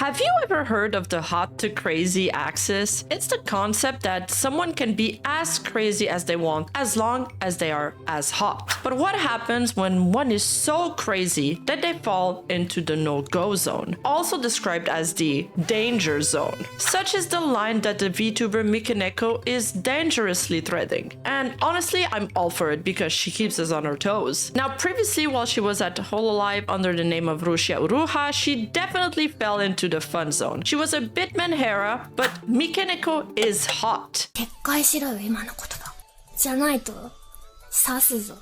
Have you ever heard of the hot to crazy axis? It's the concept that someone can be as crazy as they want as long as they are as hot. But what happens when one is so crazy that they fall into the no-go zone, also described as the danger zone? Such is the line that the VTuber Mikaneko is dangerously threading. And honestly, I'm all for it because she keeps us on our toes. Now, previously, while she was at Hololive under the name of Rusia Uruha, she definitely fell into the fun zone. She was a bit Menhera, but Mikaneko is hot. 撤回しろよ、今の言葉。じゃないと、刺すぞ。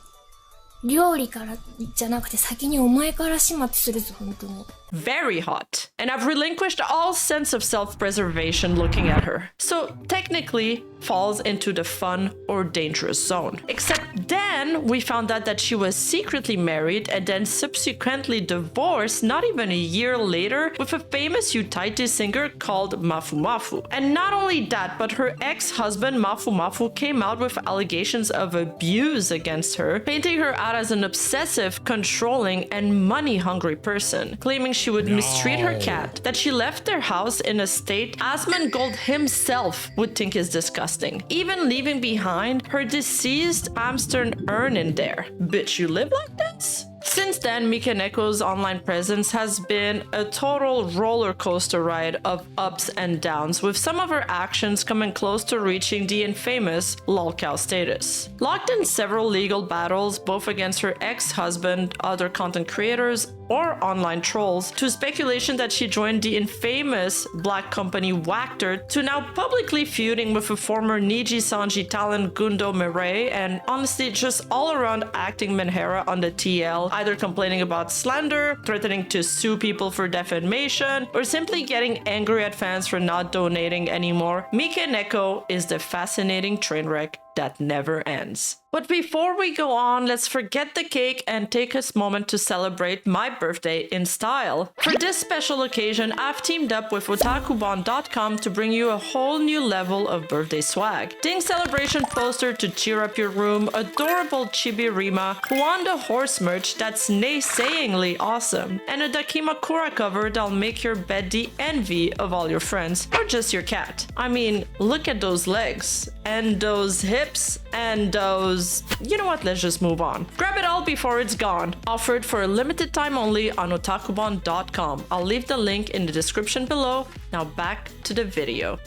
料理からじゃなくて先にお前から始末するぞ、本当に。Very hot. And I've relinquished all sense of self-preservation looking at her. So technically falls into the fun or dangerous zone. Except then we found out that she was secretly married and then subsequently divorced not even a year later with a famous Utaite singer called Mafu Mafu. And not only that, but her ex-husband Mafu Mafu came out with allegations of abuse against her, painting her out as an obsessive, controlling, and money-hungry person, claiming she would mistreat her cat, that she left their house in a state Asmongold himself would think is disgusting, even leaving behind her deceased hamster urn in there. Bitch, you live like this? Since then, Mikaneko's online presence has been a total roller coaster ride of ups and downs, with some of her actions coming close to reaching the infamous lolcow status. Locked in several legal battles, both against her ex-husband, other content creators, or online trolls, to speculation that she joined the infamous black company Wactor, to now publicly feuding with a former Niji Sanji talent Gundo Mirai, and honestly just all around acting Menhera on the TL, either complaining about slander, threatening to sue people for defamation, or simply getting angry at fans for not donating anymore. Mikaneko is the fascinating train wreck that never ends. But before we go on, let's forget the cake and take a moment to celebrate my birthday in style. For this special occasion, I've teamed up with otakubon.com to bring you a whole new level of birthday swag. Ding celebration poster to cheer up your room, adorable chibi Rima, Juan the horse merch that's naysayingly awesome, and a Dakimakura cover that'll make your bed the envy of all your friends, or just your cat. I mean, look at those legs, and those hips, and those... You know what, let's just move on. Grab it all before it's gone. Offered for a limited time only on otakubon.com. I'll leave the link in the description below. Now back to the video.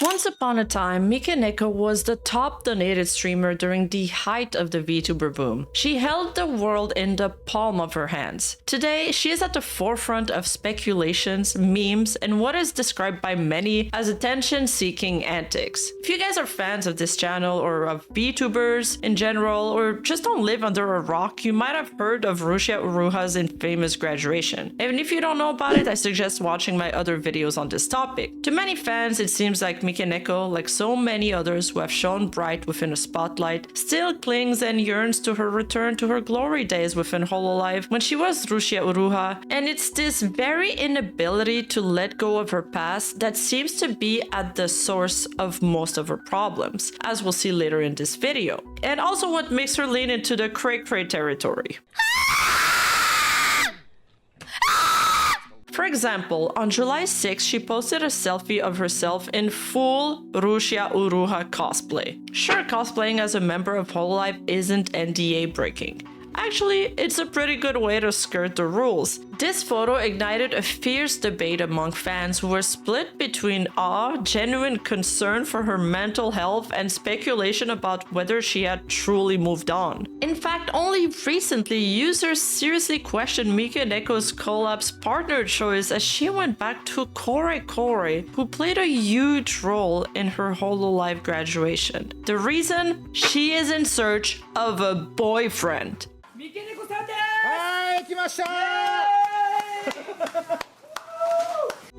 Once upon a time, Mikaneko was the top donated streamer during the height of the VTuber boom. She held the world in the palm of her hands. Today, she is at the forefront of speculations, memes, and what is described by many as attention-seeking antics. If you guys are fans of this channel or of VTubers in general, or just don't live under a rock, you might have heard of Rusia Uruha's infamous graduation. Even if you don't know about it, I suggest watching my other videos on this topic. To many fans, it seems like Mikaneko, like so many others who have shone bright within a spotlight, still clings and yearns to her return to her glory days within Hololive when she was Rusia Uruha, and it's this very inability to let go of her past that seems to be at the source of most of her problems, as we'll see later in this video, and also what makes her lean into the cray-cray territory. For example, on July 6, she posted a selfie of herself in full Rusia Uruha cosplay. Sure, cosplaying as a member of Hololive isn't NDA breaking. Actually, it's a pretty good way to skirt the rules. This photo ignited a fierce debate among fans who were split between awe, genuine concern for her mental health, and speculation about whether she had truly moved on. In fact, only recently, users seriously questioned Mikaneko's collab's partner choice as she went back to Kore Kore, who played a huge role in her Hololive graduation. The reason? She is in search of a boyfriend.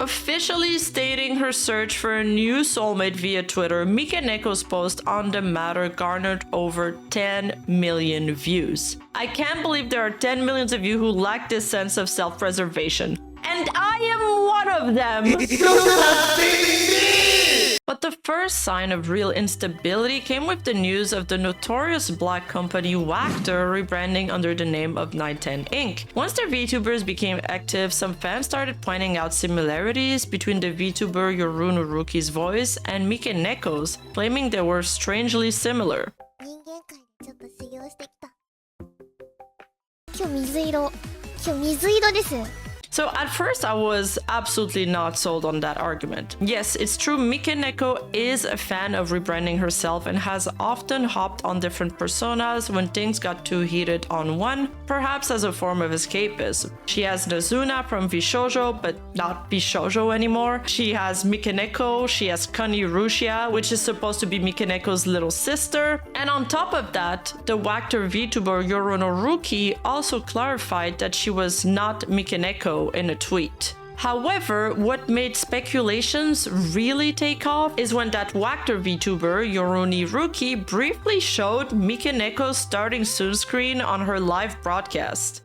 Officially stating her search for a new soulmate via Twitter, Mikaneko's post on the matter garnered over 10 million views. I can't believe there are 10 millions of you who lack this sense of self-preservation. And I am one of them! But the first sign of real instability came with the news of the notorious black company Wactor rebranding under the name of 910 Inc. Once their VTubers became active, some fans started pointing out similarities between the VTuber Yorunoruki's voice and Mike Neko's, claiming they were strangely similar. 人間界でちょっと修行してきた。今日水色。今日水色です。 So at first I was absolutely not sold on that argument. Yes, it's true Mikeneko is a fan of rebranding herself and has often hopped on different personas when things got too heated on one, perhaps as a form of escapism. She has Nazuna from Bishoujo, but not Bishoujo anymore. She has Mikeneko, she has Kani Rushia, which is supposed to be Mikeneko's little sister. And on top of that, the Wactor VTuber Yoronoruki also clarified that she was not Mikeneko in a tweet. However, what made speculations really take off is when that Wactor VTuber Yoroniruki briefly showed Mikeneko's starting soon screen on her live broadcast.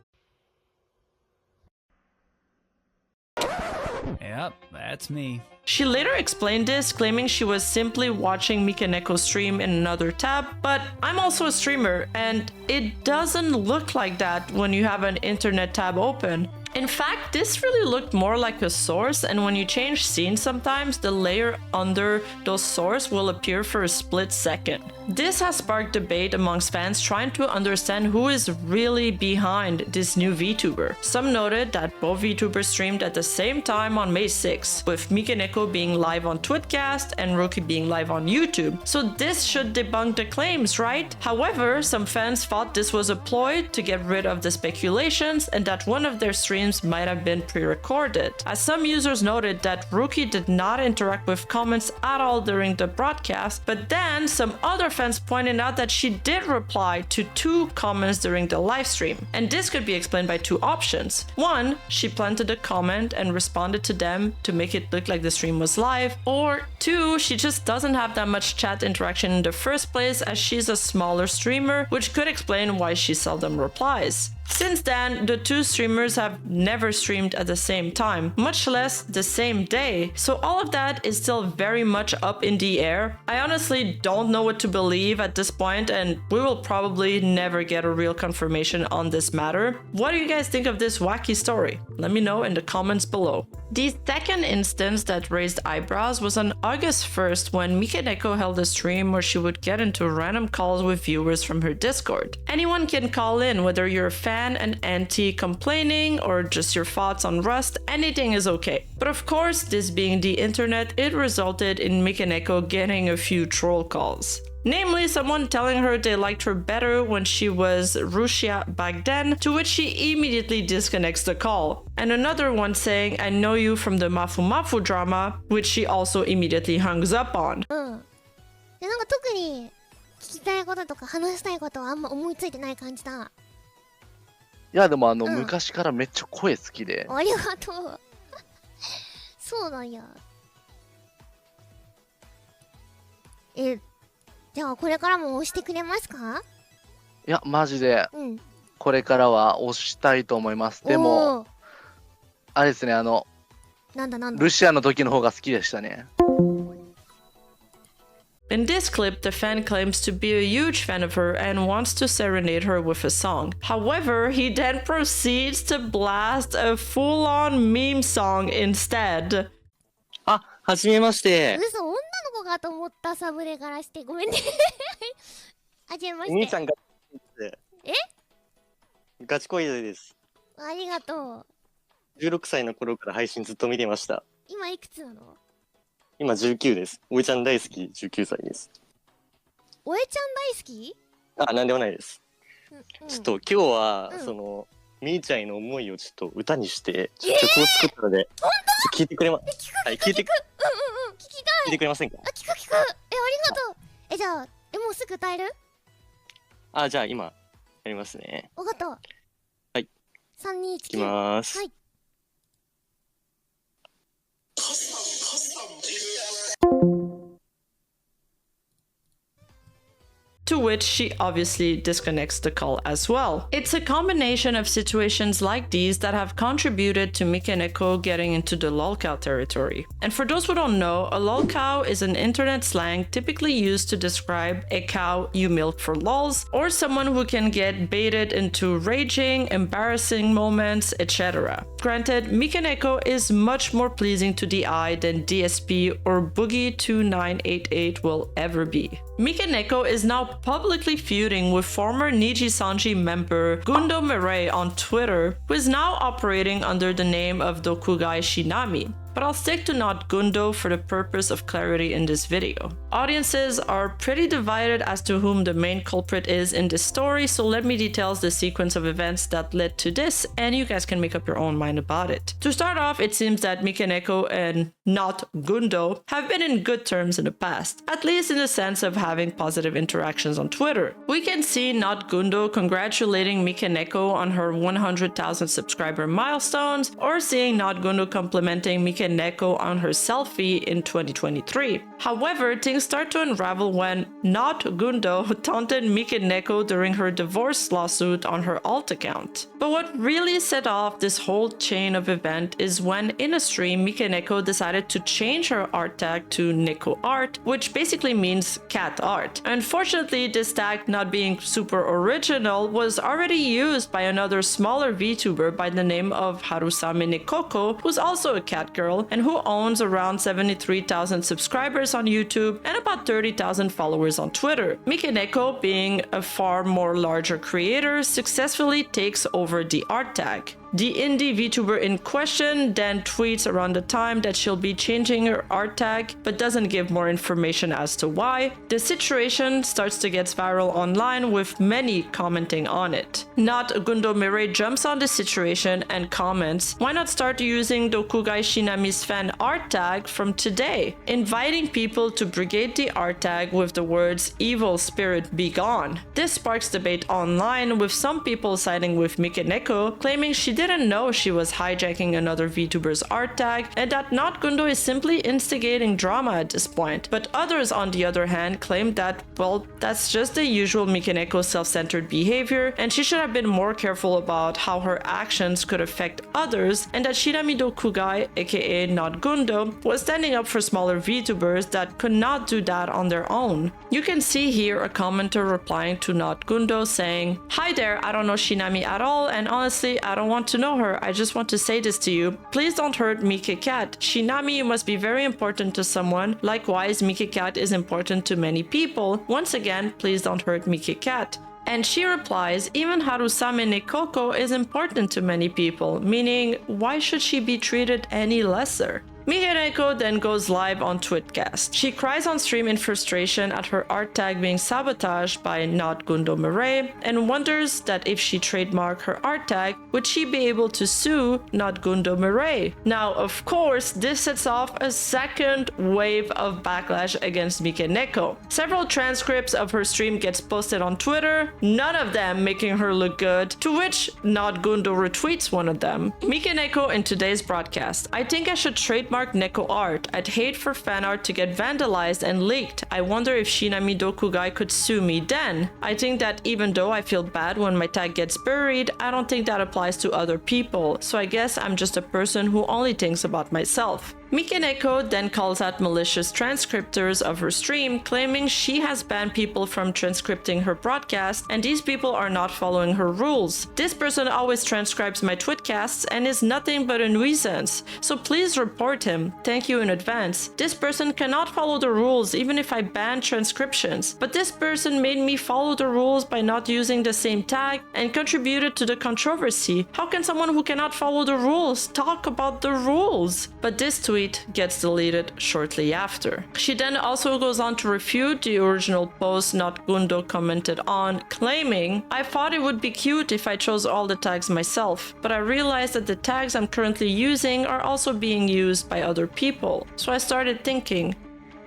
Yep, that's me. She later explained this, claiming she was simply watching Mikeneko stream in another tab, but I'm also a streamer, and it doesn't look like that when you have an internet tab open. In fact, this really looked more like a source, and when you change scenes sometimes, the layer under those source will appear for a split second. This has sparked debate amongst fans trying to understand who is really behind this new VTuber. Some noted that both VTubers streamed at the same time on May 6, with Mikeneko being live on Twitcast and Rookie being live on YouTube. So this should debunk the claims, right? However, some fans thought this was a ploy to get rid of the speculations and that one of their streams might have been pre-recorded, as some users noted that Rookie did not interact with comments at all during the broadcast, but then some other fans pointed out that she did reply to 2 comments during the live stream, and this could be explained by 2 options. One, she planted a comment and responded to them to make it look like the stream was live, or 2, she just doesn't have that much chat interaction in the first place as she's a smaller streamer, which could explain why she seldom replies. Since then, the 2 streamers have never streamed at the same time, much less the same day, so all of that is still very much up in the air. I honestly don't know what to believe at this point, and we will probably never get a real confirmation on this matter. What do you guys think of this wacky story? Let me know in the comments below. The second instance that raised eyebrows was on August 1st when Mikeneko held a stream where she would get into random calls with viewers from her Discord. Anyone can call in, whether you're a fan, an anti complaining, or just your thoughts on Rust, anything is okay. But of course, this being the internet, it resulted in Mikeneko getting a few troll calls. Namely, someone telling her they liked her better when she was Rushia back then, to which she immediately disconnects the call. And another one saying, I know you from the Mafu Mafu drama, which she also immediately hangs up on. でなんか特に聞きたいこととか話したいことはあんま思いついてない感じだ。いやでも昔からめっちゃ声好きで。ありがとう。そうなんや。じゃあこれからも押してくれますか？いやマジでうん。これからは押したいと思います。でもおーあれですねなんだなんだ。ルシアの時の方が好きでしたね。In this clip, the fan claims to be a huge fan of her and wants to serenade her with a song. However, he then proceeds to blast a full-on meme song instead. あ、はじめまして。嘘、女の子かと思ったサムネからしてごめんね。はじめまして。兄さんがえ？ガチ恋です。ありがとう。16歳の頃から配信ずっと見てました。今いくつなの？今19です。おえちゃん大好き19歳です。おえちゃん大好き？あ、なんでもないです。うんちょっと今日は、うんみーちゃんへの思いをちょっと歌にして曲を作ったので、聞いてくれま、はい、聞いてく聞きたい。聞いてくれませんか？あ、聞く。ありがとう。じゃあ、もうすぐ歌える？あ、じゃあ今やりますね。わかった。はい。3、2、1、いきまーす。はい。to which she obviously disconnects the call as well. It's a combination of situations like these that have contributed to Mikeneko getting into the lolcow territory. And for those who don't know, a lolcow is an internet slang typically used to describe a cow you milk for lols, or someone who can get baited into raging, embarrassing moments, etc. Granted, Mikeneko is much more pleasing to the eye than DSP or Boogie2988 will ever be. Mikeneko is now publicly feuding with former Niji-sanji member Gundo Mirai on Twitter, who is now operating under the name of Dokugai Shinami. But I'll stick to not Gundo for the purpose of clarity in this video. Audiences are pretty divided as to whom the main culprit is in this story, so let me detail the sequence of events that led to this, and you guys can make up your own mind about it. To start off, it seems that Mikeneko and not Gundo have been in good terms in the past, at least in the sense of having positive interactions on Twitter. We can see not Gundo congratulating Mikeneko on her 100,000 subscriber milestones, or seeing not Gundo complimenting Mikeneko on her selfie in 2023. However, things start to unravel when not Gundo taunted Mikeneko during her divorce lawsuit on her alt account. But what really set off this whole chain of events is when in a stream Mikeneko decided to change her art tag to Neko Art, which basically means cat art. Unfortunately, this tag, not being super original, was already used by another smaller VTuber by the name of Harusame Nekoko, who's also a cat girl and who owns around 73,000 subscribers on YouTube and about 30,000 followers on Twitter. Mikeneko, being a far more larger creator, successfully takes over the art tag. The indie VTuber in question then tweets around the time that she'll be changing her art tag, but doesn't give more information as to why. The situation starts to get viral online with many commenting on it. Not Gundo Mirai jumps on the situation and comments, "Why not start using Dokugai Shinami's fan art tag from today?" Inviting people to brigade the art tag with the words "Evil spirit be gone." This sparks debate online, with some people siding with Mikeneko, claiming she didn't know she was hijacking another VTuber's art tag and that not Gundo is simply instigating drama at this point. But others, on the other hand, claim that, well, that's just the usual Mikeneko self-centered behavior and she should have been more careful about how her actions could affect others, and that Shinami Dokugai, aka not Gundo, was standing up for smaller VTubers that could not do that on their own. You can see here a commenter replying to not Gundo saying, "Hi there, I don't know Shinami at all, and honestly, I don't want to know her. I just want to say this to you. Please don't hurt Mike Cat. Shinami, you must be very important to someone. Likewise, Mike Cat is important to many people. Once again, please don't hurt Mike Cat." And she replies, "Even Harusame Nekoko is important to many people," meaning, why should she be treated any lesser? Mikeneko then goes live on Twitcast. She cries on stream in frustration at her art tag being sabotaged by not Gundo Mirai, and wonders that if she trademarked her art tag, would she be able to sue not Gundo Mirai? Now, of course, this sets off a second wave of backlash against Mikeneko. Several transcripts of her stream gets posted on Twitter, none of them making her look good, to which not Gundo retweets one of them. Mikeneko in today's broadcast: "I think I should trademark Neko art. I'd hate for fan art to get vandalized and leaked. I wonder if Shinami Dokugai could sue me then. I think that even though I feel bad when my tag gets buried, I don't think that applies to other people. So I guess I'm just a person who only thinks about myself." Mikeneko then calls out malicious transcriptors of her stream, claiming she has banned people from transcripting her broadcast, and these people are not following her rules. "This person always transcribes my Twitcasts and is nothing but a nuisance. So please report him. Thank you in advance. This person cannot follow the rules even if I ban transcriptions. But this person made me follow the rules by not using the same tag and contributed to the controversy. How can someone who cannot follow the rules talk about the rules?" But this tweet gets deleted shortly after. She then also goes on to refute the original post not Gundo commented on, claiming, "I thought it would be cute if I chose all the tags myself, but I realized that the tags I'm currently using are also being used by other people. So I started thinking,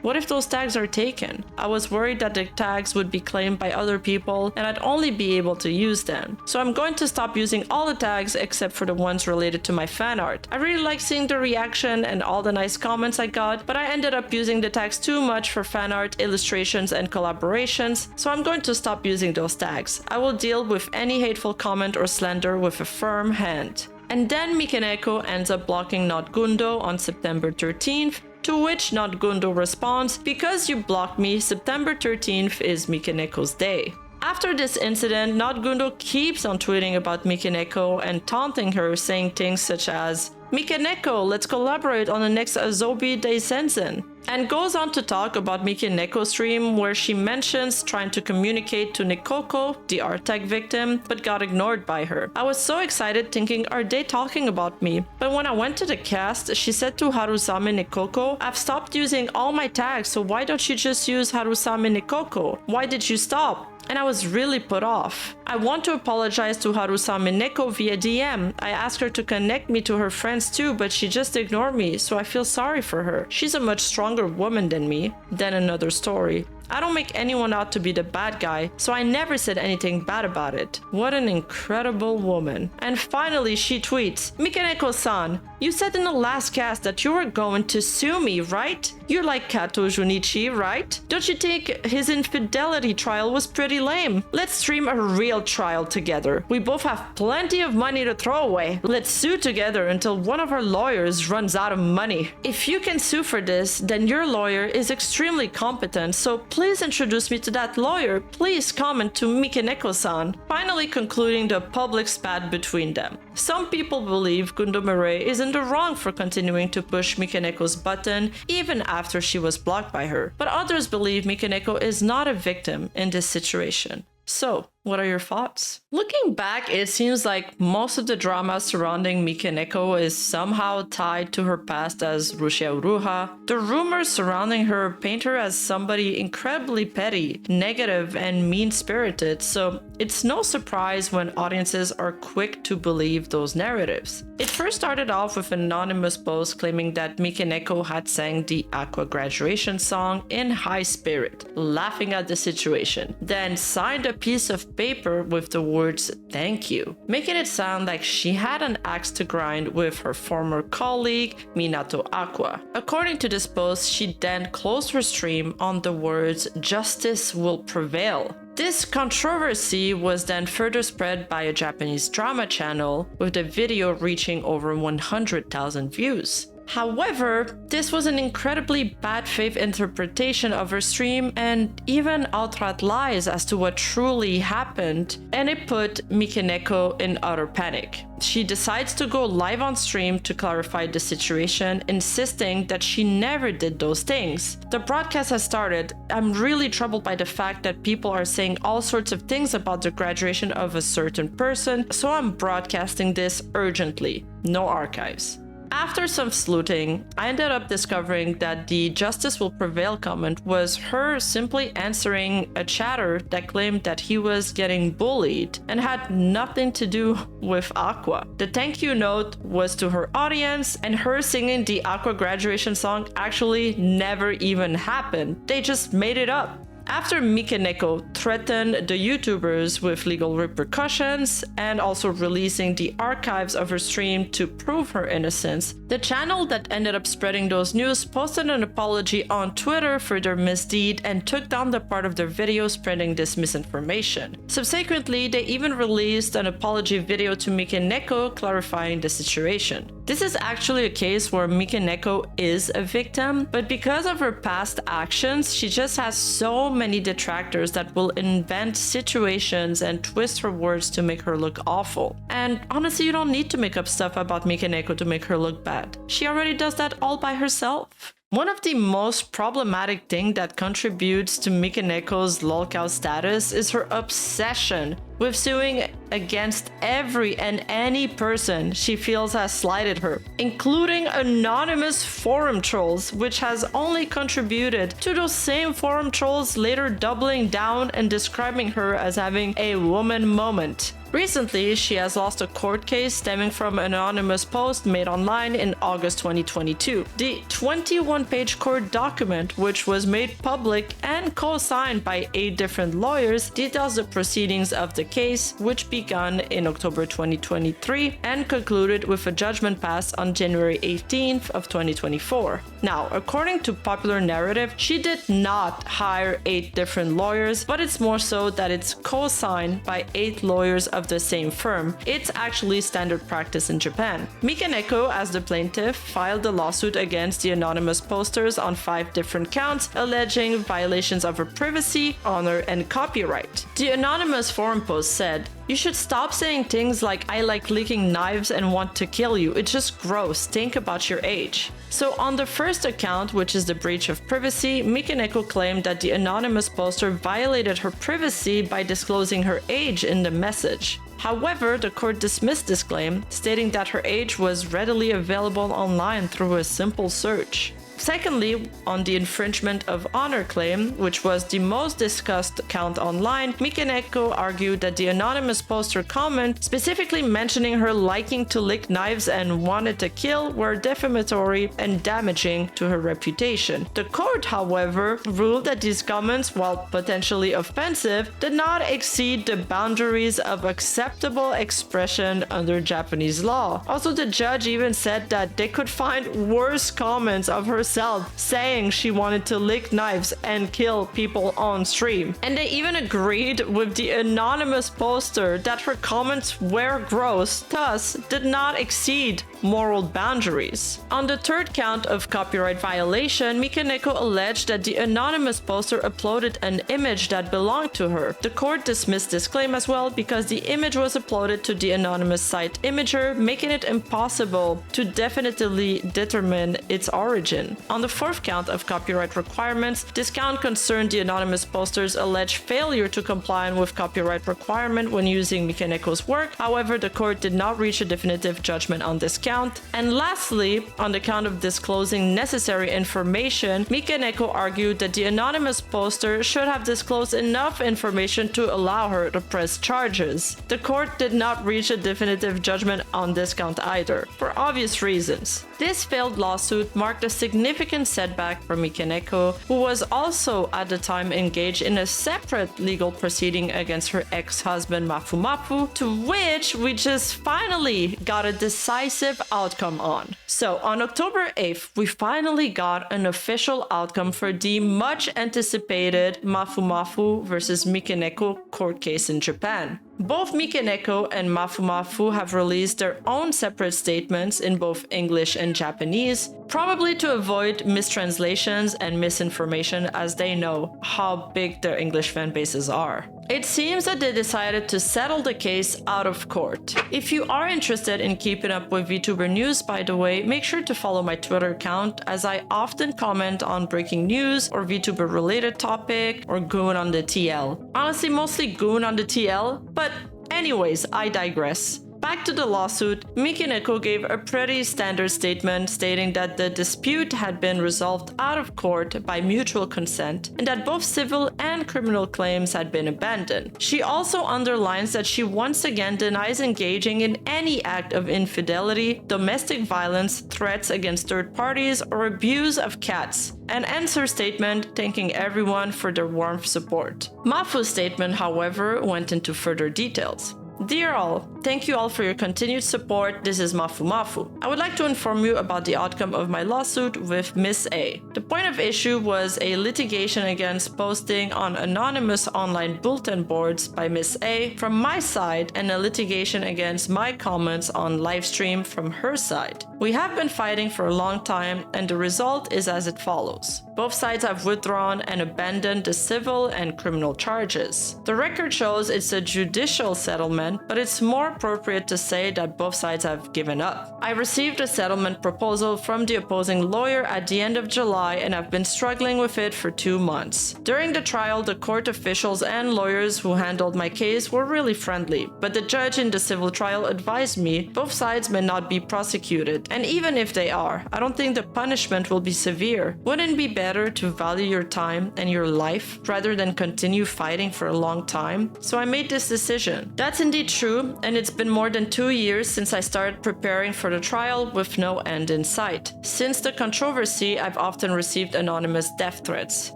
What if those tags are taken? I was worried that the tags would be claimed by other people and I'd only be able to use them. So I'm going to stop using all the tags except for the ones related to my fan art. I really like seeing the reaction and all the nice comments I got, but I ended up using the tags too much for fan art, illustrations, and collaborations, so I'm going to stop using those tags. I will deal with any hateful comment or slander with a firm hand. And then Mikeneko ends up blocking Not Gundo on September 13th, to which Not Gundo responds, "Because you blocked me, September 13th is Mikeneko's day." After this incident, Not Gundo keeps on tweeting about Mikeneko and taunting her, saying things such as, "Mikeneko, let's collaborate on the next Azobi Daisensen," and goes on to talk about Mikeneko's stream where she mentions trying to communicate to Nikoko, the R-Tag victim, but got ignored by her. I was so excited thinking, are they talking about me? But when I went to the cast, she said to Harusame Nikoko, "I've stopped using all my tags, so why don't you just use Harusame Nikoko? Why did you stop?" And I was really put off. I want to apologize to Harusame Neko via DM. I asked her to connect me to her friends too, but she just ignored me, so I feel sorry for her. She's a much stronger woman than me. Then another story. I don't make anyone out to be the bad guy, so I never said anything bad about it. What an incredible woman. And finally, she tweets, "Mikeneko-san, you said in the last cast that you were going to sue me, right? You're like Kato Junichi, right? Don't you think his infidelity trial was pretty lame? Let's stream a real trial together. We both have plenty of money to throw away. Let's sue together until one of our lawyers runs out of money. If you can sue for this, then your lawyer is extremely competent, so please introduce me to that lawyer. Please comment to Mikeneko-san," finally concluding the public spat between them. Some people believe Gundo Mirai is in the wrong for continuing to push Mikeneko's button even after she was blocked by her, but others believe Mikeneko is not a victim in this situation. So, what are your thoughts? Looking back, it seems like most of the drama surrounding Mikeneko is somehow tied to her past as Rushia Uruha. The rumors surrounding her paint her as somebody incredibly petty, negative, and mean-spirited, so it's no surprise when audiences are quick to believe those narratives. It first started off with an anonymous post claiming that Mikeneko had sang the Aqua graduation song in high spirit, laughing at the situation, then signed a piece of paper with the words "thank you," making it sound like she had an axe to grind with her former colleague Minato Aqua. According to this post, she then closed her stream on the words "justice will prevail." This controversy was then further spread by a Japanese drama channel, with the video reaching over 100,000 views. However, this was an incredibly bad faith interpretation of her stream and even outright lies as to what truly happened, and it put Mikeneko in utter panic. She decides to go live on stream to clarify the situation, insisting that she never did those things. The broadcast has started. I'm really troubled by the fact that people are saying all sorts of things about the graduation of a certain person, so I'm broadcasting this urgently. No archives. After some sleuthing, I ended up discovering that the "justice will prevail" comment was her simply answering a chatter that claimed that he was getting bullied and had nothing to do with Aqua. The thank you note was to her audience, and her singing the Aqua graduation song actually never even happened. They just made it up. After Mikeneko threatened the YouTubers with legal repercussions and also releasing the archives of her stream to prove her innocence, the channel that ended up spreading those news posted an apology on Twitter for their misdeed and took down the part of their video spreading this misinformation. Subsequently, they even released an apology video to Mikeneko clarifying the situation. This is actually a case where Mikeneko is a victim, but because of her past actions, she just has so many detractors that will invent situations and twist her words to make her look awful. And honestly, you don't need to make up stuff about Mikeneko to make her look bad. She already does that all by herself. One of the most problematic things that contributes to Mikeneko's lolcow status is her obsession with suing against every and any person she feels has slighted her, including anonymous forum trolls, which has only contributed to those same forum trolls later doubling down and describing her as having a woman moment. Recently, she has lost a court case stemming from an anonymous post made online in August 2022. The 21-page court document, which was made public and co-signed by 8 different lawyers, details the proceedings of the case, which began in October 2023 and concluded with a judgment passed on January 18th of 2024. Now, according to popular narrative, she did not hire 8 different lawyers, but it's more so that it's co-signed by 8 lawyers of the same firm. It's actually standard practice in Japan. Mikaneko, as the plaintiff, filed a lawsuit against the anonymous posters on 5 different counts, alleging violations of her privacy, honor, and copyright. The anonymous forum post said, "You should stop saying things like 'I like licking knives and want to kill you.' It's just gross. Think about your age." So on the first account, which is the breach of privacy, Mikaneko claimed that the anonymous poster violated her privacy by disclosing her age in the message. However, the court dismissed this claim, stating that her age was readily available online through a simple search. Secondly, on the infringement of honor claim, which was the most discussed count online, Mikaneko argued that the anonymous poster comment, specifically mentioning her liking to lick knives and wanted to kill, were defamatory and damaging to her reputation. The court, however, ruled that these comments, while potentially offensive, did not exceed the boundaries of acceptable expression under Japanese law. Also, the judge even said that they could find worse comments of herself saying she wanted to lick knives and kill people on stream. And they even agreed with the anonymous poster that her comments were gross, thus did not exceed moral boundaries. On the third count of copyright violation, Mikaneko alleged that the anonymous poster uploaded an image that belonged to her. The court dismissed this claim as well because the image was uploaded to the anonymous site Imager, making it impossible to definitively determine its origin. On the fourth count of copyright requirements, this count concerned the anonymous poster's alleged failure to comply with copyright requirement when using Mikaneko's work. However, the court did not reach a definitive judgment on this count. And lastly, on the count of disclosing necessary information, Mikaneko argued that the anonymous poster should have disclosed enough information to allow her to press charges. The court did not reach a definitive judgment on this count either, for obvious reasons. This failed lawsuit marked a significant setback for Mikaneko, who was also at the time engaged in a separate legal proceeding against her ex-husband Mafu, to which we just finally got a decisive outcome on. So on October 8th, we finally got an official outcome for the much anticipated Mafu versus Mikaneko court case in Japan. Both Mikaneko and Mafu have released their own separate statements in both English and Japanese, probably to avoid mistranslations and misinformation, as they know how big their English fan bases are. It seems that they decided to settle the case out of court. If you are interested in keeping up with VTuber news, by the way, make sure to follow my Twitter account, as I often comment on breaking news or VTuber related topic or goon on the TL. Honestly, mostly goon on the TL, but anyways, I digress. Back to the lawsuit, Mikaneko gave a pretty standard statement stating that the dispute had been resolved out of court by mutual consent and that both civil and criminal claims had been abandoned. She also underlines that she once again denies engaging in any act of infidelity, domestic violence, threats against third parties, or abuse of cats, and ends her statement thanking everyone for their warm support. Mafu's statement, however, went into further details. Dear all, thank you all for your continued support. This is Mafu. I would like to inform you about the outcome of my lawsuit with Miss A. The point of issue was a litigation against posting on anonymous online bulletin boards by Miss A from my side and a litigation against my comments on livestream from her side. We have been fighting for a long time, and the result is as it follows. Both sides have withdrawn and abandoned the civil and criminal charges. The record shows it's a judicial settlement, but it's more more appropriate to say that both sides have given up. I received a settlement proposal from the opposing lawyer at the end of July and have been struggling with it for 2 months. During the trial, the court officials and lawyers who handled my case were really friendly, but the judge in the civil trial advised me both sides may not be prosecuted, and even if they are, I don't think the punishment will be severe. Wouldn't it be better to value your time and your life rather than continue fighting for a long time? So I made this decision. That's indeed true, and it's been more than 2 years since I started preparing for the trial with no end in sight. Since the controversy, I've often received anonymous death threats.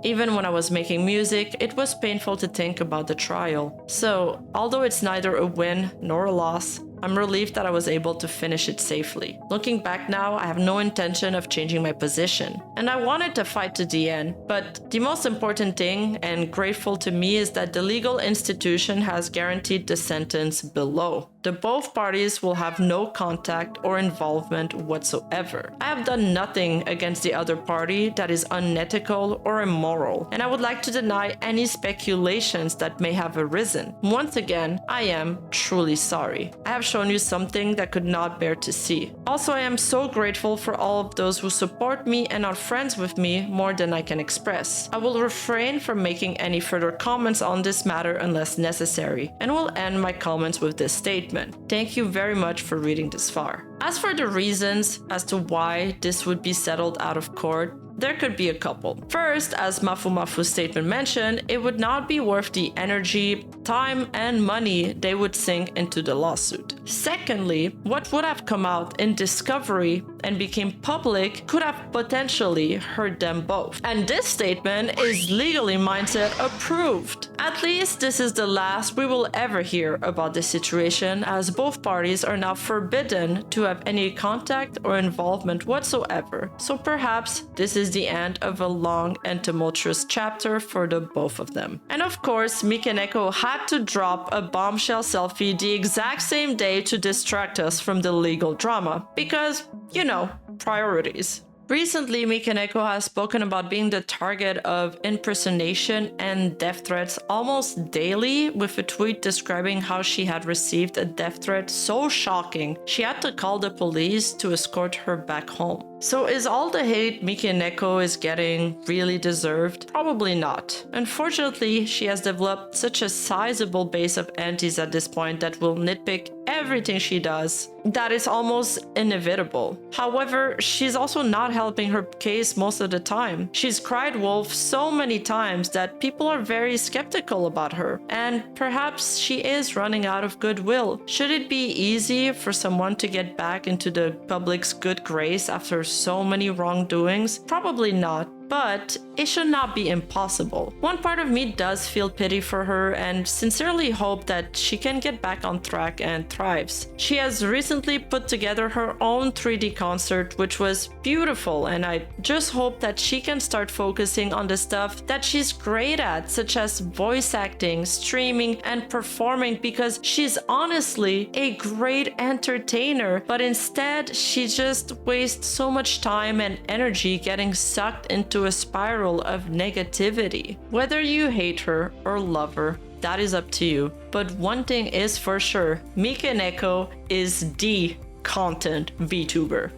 Even when I was making music, it was painful to think about the trial. So, although it's neither a win nor a loss, I'm relieved that I was able to finish it safely. Looking back now, I have no intention of changing my position. And I wanted to fight to the end, but the most important thing and grateful to me is that the legal institution has guaranteed the sentence below. The both parties will have no contact or involvement whatsoever. I have done nothing against the other party that is unethical or immoral, and I would like to deny any speculations that may have arisen. Once again, I am truly sorry. I have shown you something that could not bear to see. Also, I am so grateful for all of those who support me and are friends with me more than I can express. I will refrain from making any further comments on this matter unless necessary, and will end my comments with this statement. Thank you very much for reading this far. As for the reasons as to why this would be settled out of court, there could be a couple. First, as Mafu's statement mentioned, it would not be worth the energy, time, and money they would sink into the lawsuit. Secondly, what would have come out in discovery and became public could have potentially hurt them both. And this statement is legally mindset approved. At least this is the last we will ever hear about this situation, as both parties are now forbidden to have any contact or involvement whatsoever. So perhaps this is the end of a long and tumultuous chapter for the both of them. And of course, Mikaneko had to drop a bombshell selfie the exact same day to distract us from the legal drama, because, you know, priorities. Recently, Mikaneko has spoken about being the target of impersonation and death threats almost daily, with a tweet describing how she had received a death threat so shocking she had to call the police to escort her back home. So is all the hate Mikaneko is getting really deserved? Probably not. Unfortunately, she has developed such a sizable base of antis at this point that will nitpick everything she does that is almost inevitable. However, she's also not helping her case most of the time. She's cried wolf so many times that people are very skeptical about her, and perhaps she is running out of goodwill. Should it be easy for someone to get back into the public's good grace after so many wrongdoings? Probably not. But it should not be impossible. One part of me does feel pity for her and sincerely hope that she can get back on track and thrives. She has recently put together her own 3D concert, which was beautiful, and I just hope that she can start focusing on the stuff that she's great at, such as voice acting, streaming, and performing, because she's honestly a great entertainer, but instead she just wastes so much time and energy getting sucked into a spiral of negativity. Whether you hate her or love her, that is up to you. But one thing is for sure, Mikaneko is the content VTuber.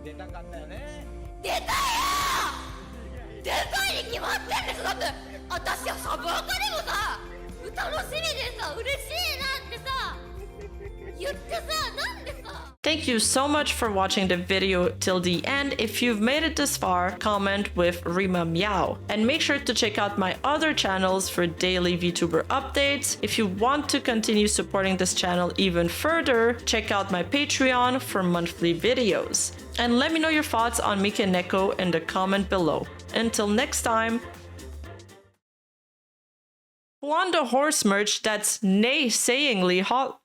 出たかったよね。出たよ。出たに決まってんです。だって私はサブアカでもさ、楽しみでさ、嬉しいなってさ、言ってさ、なんでさ。Thank you so much for watching the video till the end. If you've made it this far, comment with Rima Meow. And make sure to check out my other channels for daily VTuber updates. If you want to continue supporting this channel even further, check out my Patreon for monthly videos. And let me know your thoughts on Mikaneko in the comment below. Until next time. On the horse merch that's naysayingly hot.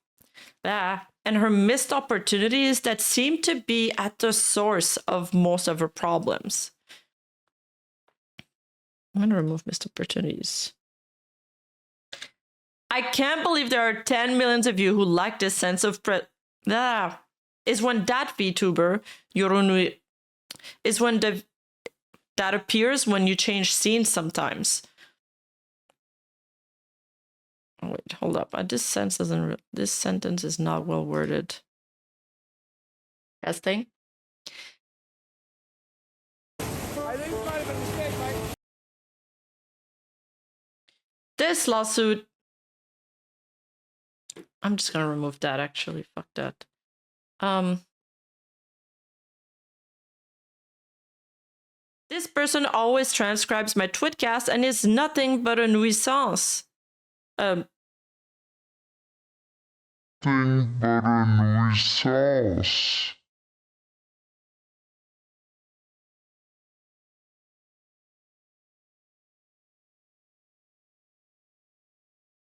And her missed opportunities that seem to be at the source of most of her problems. I'm gonna remove missed opportunities. I can't believe there are 10 millions of you who like this sense of is when that VTuber, Yorunu, is when that appears when you change scenes sometimes. Oh, wait, hold up. This sentence is not well worded. Testing. This lawsuit. I'm just gonna remove that. Actually, fuck that. This person always transcribes my Twitcast and is nothing but a nuisance. Thing but a nuisance.